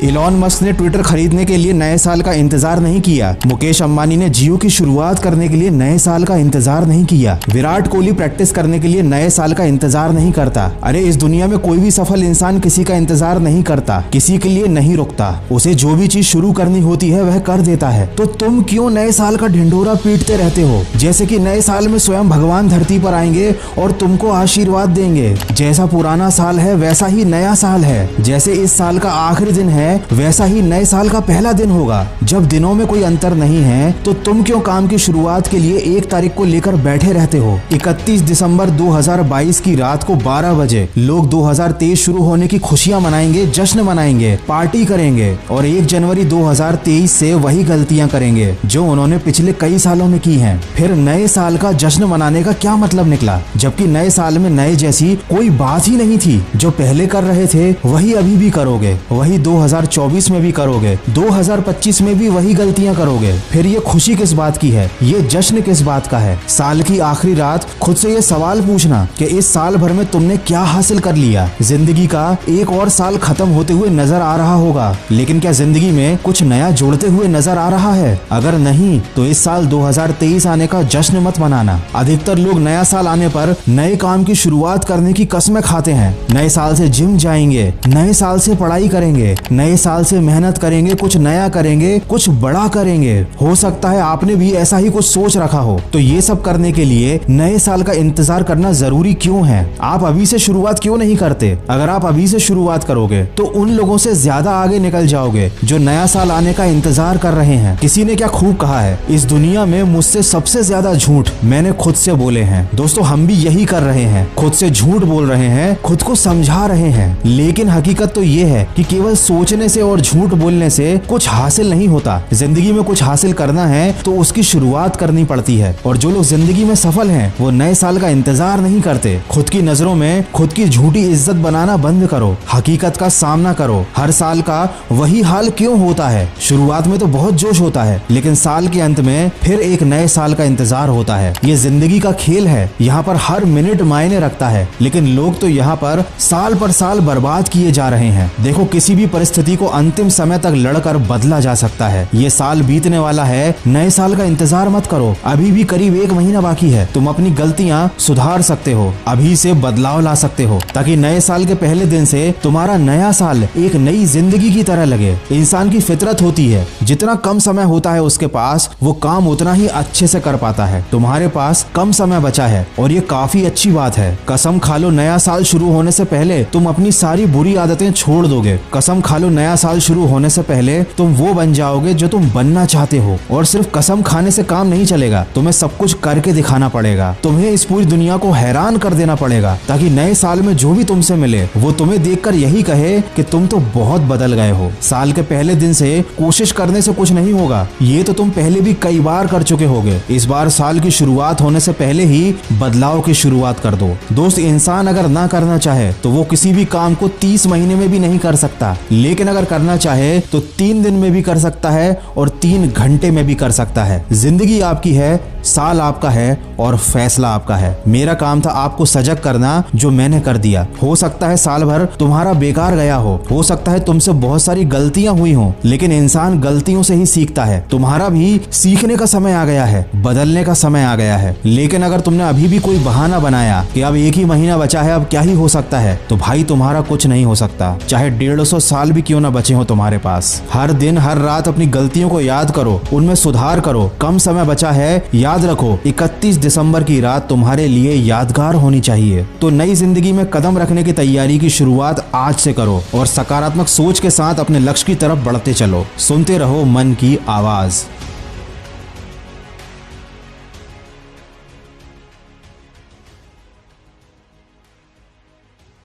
Elon Musk ने Twitter खरीदने के लिए नए साल का इंतजार नहीं किया। मुकेश अंबानी ने जियो की शुरुआत करने के लिए नए साल का इंतजार नहीं किया। विराट कोहली प्रैक्टिस करने के लिए नए साल का इंतजार नहीं करता। अरे इस दुनिया में कोई भी सफल इंसान किसी का इंतजार नहीं करता, किसी के लिए नहीं रुकता। उसे जो भी चीज शुरू करनी होती है वह कर देता है। तो तुम क्यों नए साल का ढिंढोरा पीटते रहते हो? जैसे कि नए साल में स्वयं भगवान धरती पर आएंगे और तुमको आशीर्वाद देंगे। जैसा पुराना साल है वैसा ही नया साल है। जैसे इस साल का आखिरी दिन है वैसा ही नए साल का पहला दिन होगा। जब दिनों में कोई अंतर नहीं है तो तुम क्यों काम की शुरुआत के लिए 1 तारीख को लेकर बैठे रहते हो? 31 दिसंबर 2022 की रात को 12 बजे लोग 2023 शुरू होने की खुशियां मनाएंगे, जश्न मनाएंगे, पार्टी करेंगे और 1 जनवरी 2023 से वही गलतियां करेंगे जो उन्होंने पिछले कई सालों में की हैं। फिर नए साल का जश्न मनाने का क्या मतलब निकला? जबकि नए साल में नए जैसी कोई बात ही नहीं थी। जो पहले कर रहे थे वही अभी भी करोगे, वही 2024 में भी करोगे, 2025 में भी वही गलतियां करोगे। फिर ये खुशी किस बात की है? ये जश्न किस बात का है? साल की आखिरी रात खुद से ये सवाल पूछना कि इस साल भर में तुमने क्या हासिल कर लिया। जिंदगी का एक और साल खत्म होते हुए नजर आ रहा होगा, लेकिन क्या जिंदगी में कुछ नया जोड़ते हुए नजर आ रहा है? अगर नहीं तो इस साल 2023 आने का जश्न मत मनाना। अधिकतर लोग नया साल आने पर नए काम की शुरुआत करने की कसमें खाते हैं। नए साल से जिम जाएंगे, नए साल से पढ़ाई करेंगे, नए साल से मेहनत करेंगे, कुछ नया करेंगे, कुछ बड़ा करेंगे। हो सकता है आपने भी ऐसा ही कुछ सोच रखा हो। तो ये सब करने के लिए नए साल का इंतजार करना जरूरी क्यों है? आप अभी से शुरुआत क्यों नहीं करते? अगर आप अभी से शुरुआत करोगे तो उन लोगों से ज्यादा आगे निकल जाओगे जो नया साल आने का इंतजार कर रहे हैं। किसी ने क्या खूब कहा है, इस दुनिया में मुझसे सबसे ज्यादा झूठ मैंने खुद से बोले हैं। दोस्तों हम भी यही कर रहे हैं, खुद से झूठ बोल रहे हैं, खुद को समझा रहे हैं। लेकिन हकीकत तो ये है कि केवल सोचने से और झूठ बोलने से कुछ हासिल नहीं होता। जिंदगी में कुछ हासिल करना है तो उसकी शुरुआत करनी पड़ती है। और जो लोग जिंदगी में सफल हैं वो नए साल का इंतजार नहीं करते। खुद की नजरों में खुद की झूठी इज्जत बनाना बंद करो, हकीकत का सामना करो। हर साल का वही हाल क्यों होता है? शुरुआत में तो बहुत जोश होता है, लेकिन साल के अंत में फिर एक नए साल का इंतजार होता है। ये जिंदगी का खेल है, यहाँ पर हर मिनट मायने रखता है। लेकिन लोग तो यहाँ पर साल बर्बाद किए जा रहे हैं। देखो किसी भी परिस्थिति को अंतिम समय तक लड़कर बदला जा सकता है। ये साल बीतने वाला है, नए साल का इंतजार मत करो। अभी भी करीब 1 महीना बाकी है। तुम अपनी गलतियां सुधार सकते हो, अभी से बदलाव ला सकते हो, ताकि नए साल के पहले दिन से तुम्हारा नया साल एक नई जिंदगी की तरह लगे। इंसान की फितरत होती है, जितना कम समय होता है उसके पास वो काम उतना ही अच्छे से कर पाता है। तुम्हारे पास कम समय बचा है और ये काफी अच्छी बात है। कसम खा लो नया साल शुरू होने से पहले तुम अपनी सारी बुरी आदतें छोड़ दोगे। कसम खा लो नया साल शुरू होने से पहले तुम वो बन जाओगे जो तुम बनना चाहते हो। और सिर्फ कसम खाने से काम नहीं चलेगा, तुम्हें सब कुछ करके दिखाना पड़ेगा। तुम्हें इस पूरी दुनिया को हैरान कर देना पड़ेगा, ताकि नए साल में जो भी तुमसे मिले वो तुम्हें देखकर यही कहे कि तुम तो बहुत बदल गए हो। साल के पहले दिन से कोशिश करने से कुछ नहीं होगा, ये तो तुम पहले भी कई बार कर चुके होगे। इस बार साल की शुरुआत होने से पहले ही बदलाव की शुरुआत कर दो। दोस्त इंसान अगर ना करना चाहे तो वो किसी भी काम को 30 महीने में भी नहीं कर सकता, लेकिन अगर करना चाहे तो 3 दिन में भी कर सकता है और 3 घंटे में भी कर सकता है। जिंदगी आपकी है, साल आपका है और फैसला आपका है। मेरा काम था आपको सजग करना, जो मैंने कर दिया। हो सकता है साल भर तुम्हारा बेकार गया हो सकता है तुमसे बहुत सारी गलतियां हुई हो, लेकिन इंसान गलतियों से ही सीखता है। तुम्हारा भी सीखने का समय आ गया है, बदलने का समय आ गया है। लेकिन अगर तुमने अभी भी कोई बहाना बनाया कि अब 1 ही महीना बचा है, अब क्या ही हो सकता है, तो भाई तुम्हारा कुछ नहीं हो सकता, चाहे 150 साल भी क्यों ना बचे हो तुम्हारे पास। हर दिन हर रात अपनी गलतियों को याद करो, उनमें सुधार करो। कम समय बचा है, याद रखो 31 दिसंबर की रात तुम्हारे लिए यादगार होनी चाहिए। तो नई जिंदगी में कदम रखने की तैयारी की शुरुआत आज से करो और सकारात्मक सोच के साथ अपने लक्ष्य की तरफ बढ़ते चलो। सुनते रहो मन की आवाज।